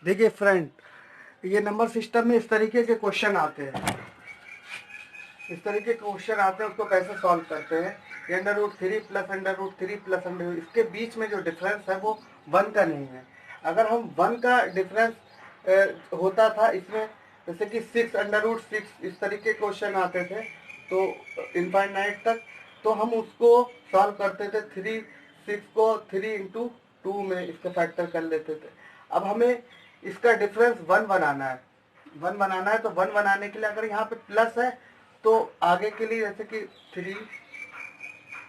देखिए फ्रेंड, ये number system में इस तरीके के क्वेश्चन आते हैं, उसको कैसे सॉल्व करते हैं। ये √3 प्लस √3 प्लस अंडर, इसके बीच में जो डिफरेंस है वो 1 का नहीं है। अगर हम 1 का डिफरेंस होता था इसमें, जैसे कि 6 √6 इस तरीके के क्वेश्चन आते थे तो इनफाइनाइट तक, तो हम उसको सॉल्व करते थे 6 को 3 × 2 में इसका फैक्टर कर लेते थे। अब हमें इसका डिफरेंस 1 बनाना है, तो 1 बनाने के लिए अगर यहाँ पे प्लस है तो आगे के लिए जैसे कि 3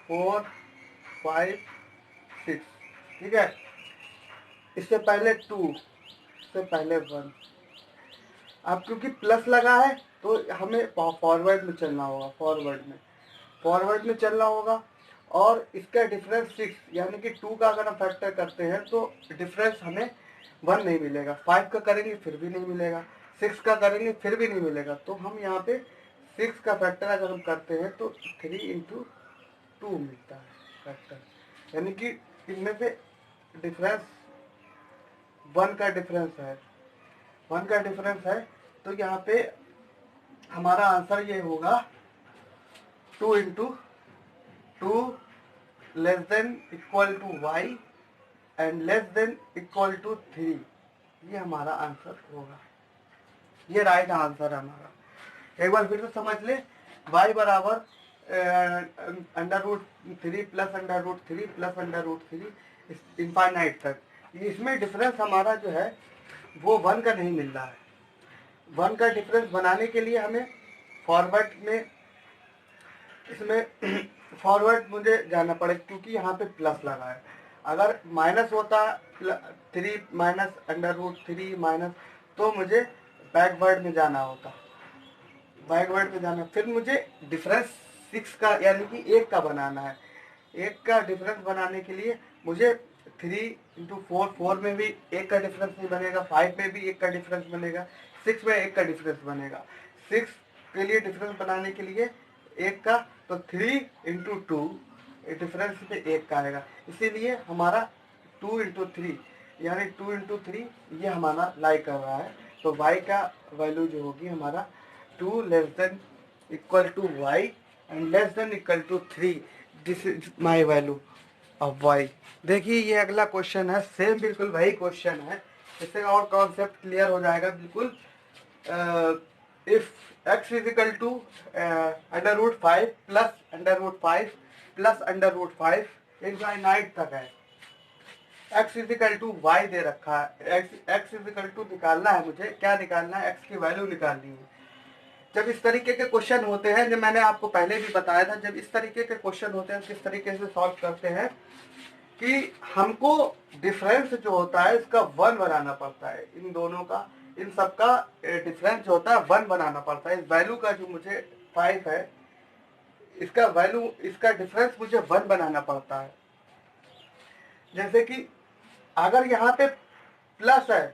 4 5 6, ठीक है। इससे पहले 2, इससे पहले 1। अब क्योंकि प्लस लगा है तो हमें फॉरवर्ड में चलना होगा, फॉरवर्ड में चलना होगा। और इसका डिफरेंस 6, यानी कि 2 का अगर हम फैक्टर करते हैं तो डिफरेंस हमें 1 नहीं मिलेगा। 5 का करेंगे फिर भी नहीं मिलेगा, 6 का करेंगे फिर भी नहीं मिलेगा। तो हम यहाँ पे 6 का फैक्टर अगर हम करते हैं तो 3 × 2 मिलता है फैक्टर, यानी कि इनमें से डिफरेंस 1 का डिफरेंस है। तो यहाँ पे हमारा आंसर ये होगा 2 × 2 less than equal to y and less than equal to 3। ये हमारा आंसर होगा, ये राइट आंसर है हमारा। एक बार फिर से समझ ले, y बराबर √3 प्लस √3 प्लस √3 इनफाइनाइट तक। इसमें डिफरेंस हमारा जो है वो 1 का नहीं मिल रहा है। 1 का डिफरेंस बनाने के लिए हमें फॉरवर्ड में, इसमें फॉरवर्ड मुझे जाना पड़ेगा क्योंकि यहाँ पे प्लस लगा है। अगर माइनस होता 3 माइनस √3 माइनस, तो मुझे बैकवर्ड में जाना होता, फिर मुझे डिफरेंस 6 का यानी कि 1 का बनाना है। 1 का डिफरेंस बनाने के लिए मुझे 3 × 4, 4 में भी 1 का डिफरेंस नहीं बनेगा, 5 में भी 1 का डिफरेंस बनेगा, 6 में 1 का डिफरेंस बनेगा। 6 के लिए डिफरेंस बनाने के लिए 1 का, तो 3 × 2 डिफरेंस पे 1 का आएगा। इसीलिए हमारा 2 × 3 यानी 2 × 3 ये हमारा लाई कर रहा है। तो y का वैल्यू जो होगी हमारा 2 less than equal to y and less than equal to 3। This is my value of y। देखिए ये अगला क्वेश्चन है, सेम बिल्कुल वही क्वेश्चन है, इससे और कॉन्सेप्ट क्लियर हो जाएगा बिल्कुल। If x is equal to √5 plus √5 plus √5 infinite तक है। x is equal to y दे रखा है, x इज इक्वल टू निकालना है, मुझे क्या निकालना है, x की वैल्यू निकालनी है। जब इस तरीके के क्वेश्चन होते हैं, जब मैंने आपको पहले भी बताया था, जब इस तरीके के क्वेश्चन होते हैं किस तरीके से सॉल्व करते हैं कि हमको डिफरेंस जो होता है इसका 1 बनाना पड़ता है। इन दोनों का, इन सब का डिफरेंस जो होता है 1 बनाना पड़ता है। इस वैल्यू का जो मुझे 5 है, इसका वैल्यू, इसका डिफरेंस मुझे 1 बनाना पड़ता है। जैसे कि अगर यहाँ पे प्लस है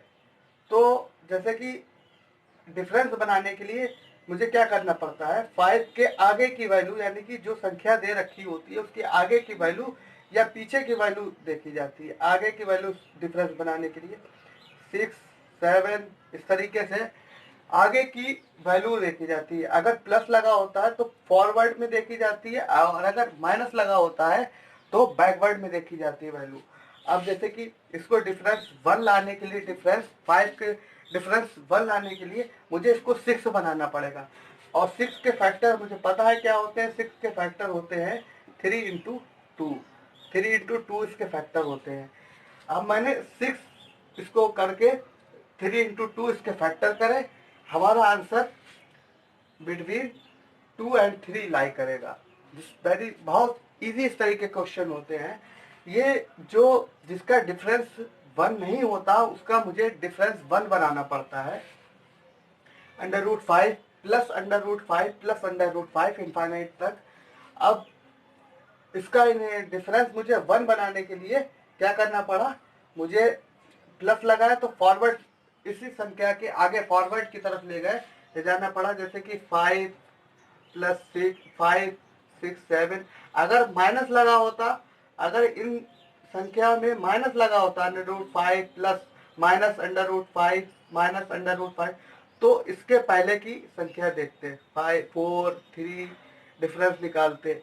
तो जैसे कि डिफरेंस बनाने के लिए मुझे क्या करना पड़ता है, 5 के आगे की वैल्यू, यानी कि जो संख्या दे रखी होती है उसके आगे की वैल्यू या पीछे की वैल्यू देखी जाती है। आगे की वैल्यू डिफरेंस बनाने के लिए 6 7 इस तरीके से आगे की वैल्यू देखी जाती है। अगर प्लस लगा होता है तो फॉरवर्ड में देखी जाती है, और अगर माइनस लगा होता है तो बैकवर्ड में देखी जाती है वैल्यू। अब जैसे कि इसको डिफरेंस 1 लाने के लिए, डिफरेंस 5 के डिफरेंस 1 लाने के लिए मुझे इसको 6 बनाना पड़ेगा। और 6 के फैक्टर मुझे पता है क्या होते हैं, 6 के फैक्टर होते हैं 3 × 2, 3 × 2 इसके फैक्टर होते हैं। अब मैंने 6 इसको करके 3 × 2 इसके फैक्टर करे, हमारा आंसर बिटवीन 2 और 3 लाई करेगा। वेरी बहुत इजी इस तरह के क्वेश्चन होते हैं ये, जो जिसका डिफरेंस 1 नहीं होता उसका मुझे डिफरेंस 1 बनाना पड़ता है। √5 प्लस √5 प्लस √5 इनफाइनाइट तक। अब इसका डिफरेंस मुझे 1 बनाने के लिए क्या करना पड़ा, मुझे प्लस लगाया तो फॉरवर्ड, इसी संख्या के आगे फॉरवर्ड की तरफ ले जाना पड़ा। जैसे कि 5 प्लस 6 5 6 7, अगर माइनस लगा होता, अगर इन संख्या में माइनस लगा होता √5 प्लस -√5 -√5। तो इसके पहले की संख्या देखते हैं, 5 4 3 डिफरेंस निकालते।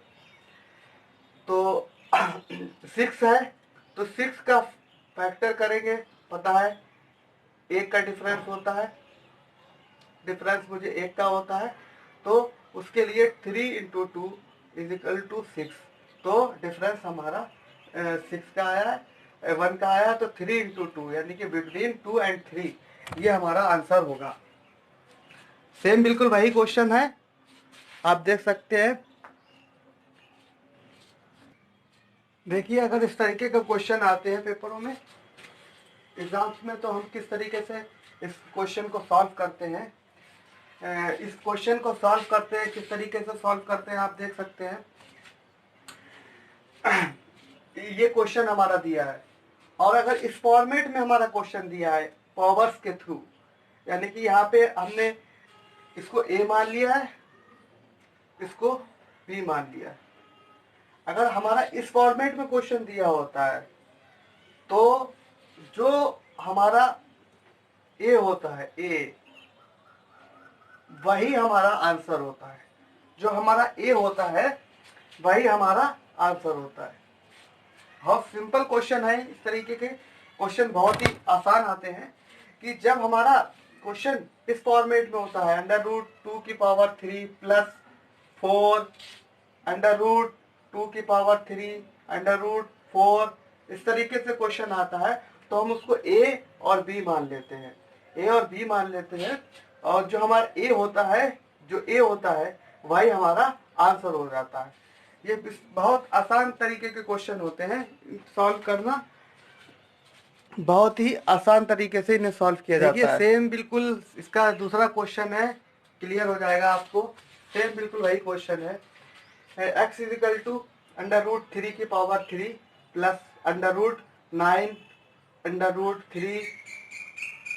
तो 6 है, तो 6 का फैक्टर करेंगे, पता है 1 का डिफरेंस होता है, डिफरेंस मुझे 1 का होता है, तो उसके लिए 3 × 2 = 6। तो डिफरेंस हमारा 6 का आया है, 1 का आया, तो 3 × 2 यानी कि बिटवीन 2 और 3, ये हमारा आंसर होगा। सेम बिल्कुल वही क्वेश्चन है, आप देख सकते हैं। देखिए अगर इस तरीके का क्वेश्चन आते हैं पेपरों में, एग्जाम्स में, तो हम किस तरीके से इस क्वेश्चन को सॉल्व करते हैं। इस क्वेश्चन को सॉल्व करते हैं, किस तरीके से सॉल्व करते हैं आप देख सकते हैं। ये क्वेश्चन हमारा दिया है, और अगर इस फॉर्मेट में हमारा क्वेश्चन दिया है पावर्स के थ्रू, यानी कि यहाँ पे हमने इसको a मान लिया है, इसको b मान लिया है। अगर हमारा इस फॉर्मेट में क्वेश्चन दिया होता है, तो जो हमारा a होता है, a वही हमारा आंसर होता है। जो हमारा a होता है वही हमारा आंसर होता है। बहुत सिंपल क्वेश्चन है। इस तरीके के क्वेश्चन बहुत ही आसान आते हैं कि जब हमारा क्वेश्चन इस फॉर्मेट में होता है, √2⁻³ + 4 √2⁻³ √4, इस तरीके से क्वेश्चन आता है, तो हम उसको a और b मान लेते हैं, a और b मान लेते हैं, और जो हमारा a होता है, जो a होता है वही हमारा आंसर हो जाता है। ये बहुत आसान तरीके के क्वेश्चन होते हैं, सॉल्व करना बहुत ही आसान तरीके से इन्हें सॉल्व किया जाता है। देखिए सेम बिल्कुल इसका दूसरा क्वेश्चन है, क्लियर हो जाएगा आपको। सेम बिल्कुल वही क्वेश्चन है। x = √3⁻³ + √9 √3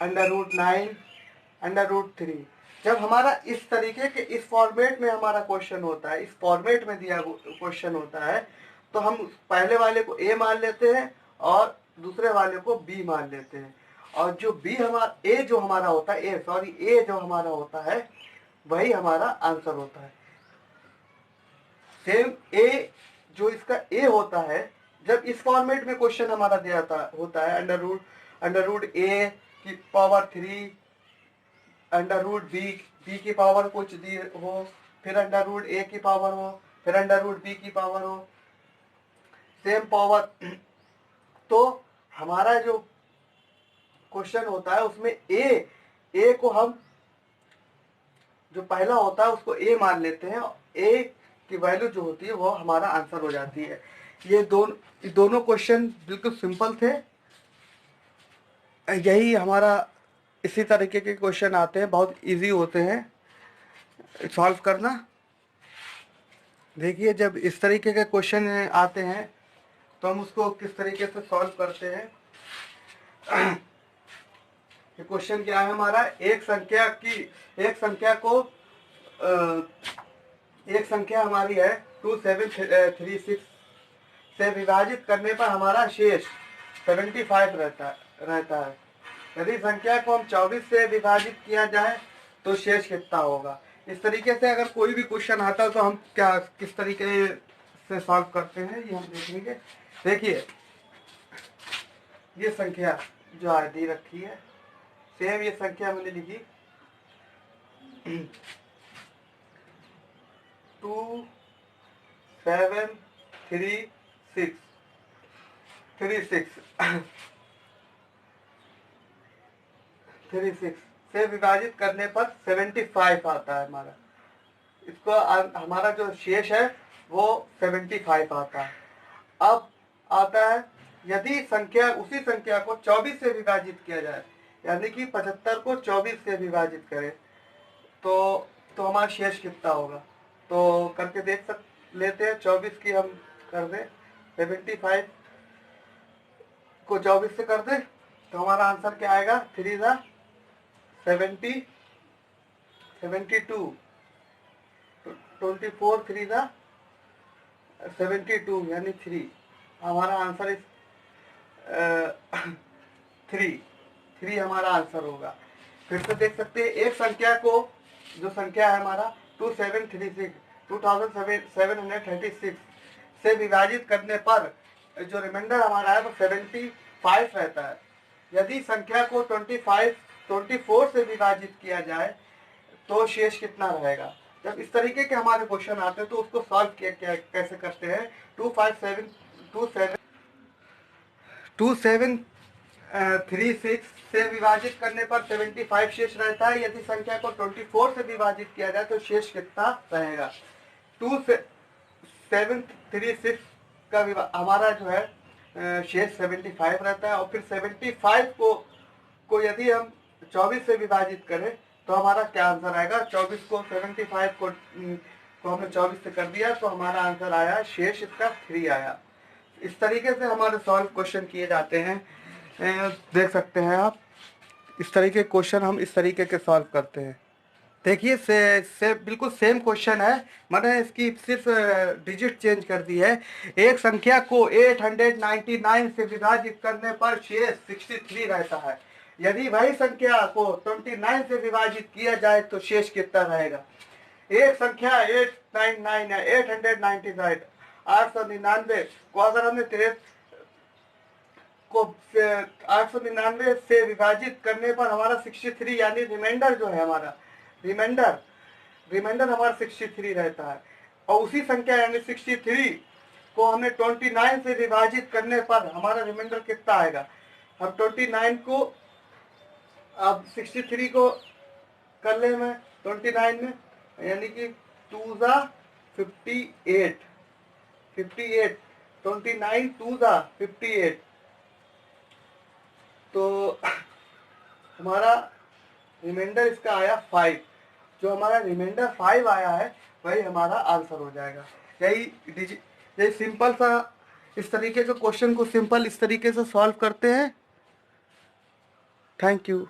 √9 √3। जब हमारा इस तरीके के इस फॉर्मेट में हमारा क्वेश्चन होता है, इस फॉर्मेट में दिया क्वेश्चन होता है, तो हम पहले वाले को a मान लेते हैं और दूसरे वाले को b मान लेते हैं, और जो b हमारा a जो हमारा होता है, a जो हमारा होता है वही हमारा आंसर होता है। सेम a जो इसका a होता है, जब इस फॉर्मेट में क्वेश्चन हमारा दिया होता है, √√a⁻³ √b की पावर कुछ दी हो, फिर √a की पावर हो, फिर √b की पावर हो, सेम पावर, तो हमारा जो क्वेश्चन होता है उसमें a को हम जो पहला होता है उसको a मान लेते हैं, a की वैल्यू जो होती है वो हमारा आंसर हो जाती है। ये दोनों क्वेश्चन बिल्कुल सिंपल थे। यही हमारा इसी तरीके के क्वेश्चन आते हैं, बहुत इजी होते हैं सॉल्व करना। देखिए जब इस तरीके के क्वेश्चन आते हैं तो हम उसको किस तरीके से सॉल्व करते हैं। ये क्वेश्चन क्या है हमारा, एक संख्या हमारी है 2736 से विभाजित करने पर हमारा शेष 75 रहता है। यदि संख्या को हम 24 से विभाजित किया जाए तो शेष कितना होगा। इस तरीके से अगर कोई भी क्वेश्चन आता है तो हम किस तरीके से सॉल्व करते हैं ये हम देखेंगे। देखिए ये संख्या जो दी रखी है, सेम ये संख्या मैंने लिखी 2 7 3 6 36 से विभाजित करने पर 75 आता है हमारा। इसको हमारा जो शेष है वो 75 आता है। अब आता है यदि उसी संख्या को 24 से विभाजित किया जाए, यानी कि 75 को 24 से विभाजित करें तो हमारा शेष कितना होगा। तो करके लेते हैं। 24 की हम कर दें, 75 को 24 से कर दें तो हमारा आंसर क्या आएगा, 3 × 70 72 24 3 × 72 यानी 3। हमारा आंसर इस 3। 3 हमारा आंसर होगा। फिर से देख सकते हैं, एक संख्या को, जो संख्या है हमारा 2736 से विभाजित करने पर जो रिमाइंडर हमारा है वो 75 रहता है। यदि संख्या को 24 से विभाजित किया जाए तो शेष कितना रहेगा। जब इस तरीके के हमारे क्वेश्चन आते हैं तो उसको सॉल्व कैसे करते हैं। 2736 से विभाजित करने पर 75 शेष रहता है। यदि संख्या को 24 से विभाजित किया जाए तो शेष कितना रहेगा। 2736 का हमारा जो है शेष 75 रहता है, और फिर 75 को यदि हम 24 से विभाजित करें तो हमारा क्या आंसर आएगा। 24 को 75 को हमने 24 से कर दिया तो हमारा आंसर आया, शेष इसका 3 आया। इस तरीके से हमारे सॉल्व क्वेश्चन किए जाते हैं। देख सकते हैं आप, इस तरीके क्वेश्चन हम इस तरीके के सॉल्व करते हैं। देखिए से बिल्कुल सेम क्वेश्चन है, मैंने इसकी सिर्फ डिजिट चेंज कर दी है। एक संख्या को 899 से विभाजित करने पर शेष 63 रहता है। यदि वही संख्या को 29 से विभाजित किया जाए तो शेष कितना रहेगा। एक संख्या 899 है, 899 को अगर हमने 899 से विभाजित करने पर हमारा 63 यानी रिमाइंडर जो है हमारा, रिमाइंडर हमारा 63 रहता है। और उसी संख्या यानी 63 को हमने 29 से विभाजित करने पर हमारा रिमाइंडर कितना आएगा। हम 29 को, अब 63 को कर ले मैं 29 में, यानी कि 2 ज़ा 58, 29 2 ज़ा 58, तो हमारा रिमाइंडर इसका आया 5। जो हमारा रिमाइंडर 5 आया है वही हमारा आंसर हो जाएगा। यही सिंपल सा, इस तरीके के क्वेश्चन को सिंपल इस तरीके से सॉल्व करते हैं। Thank you.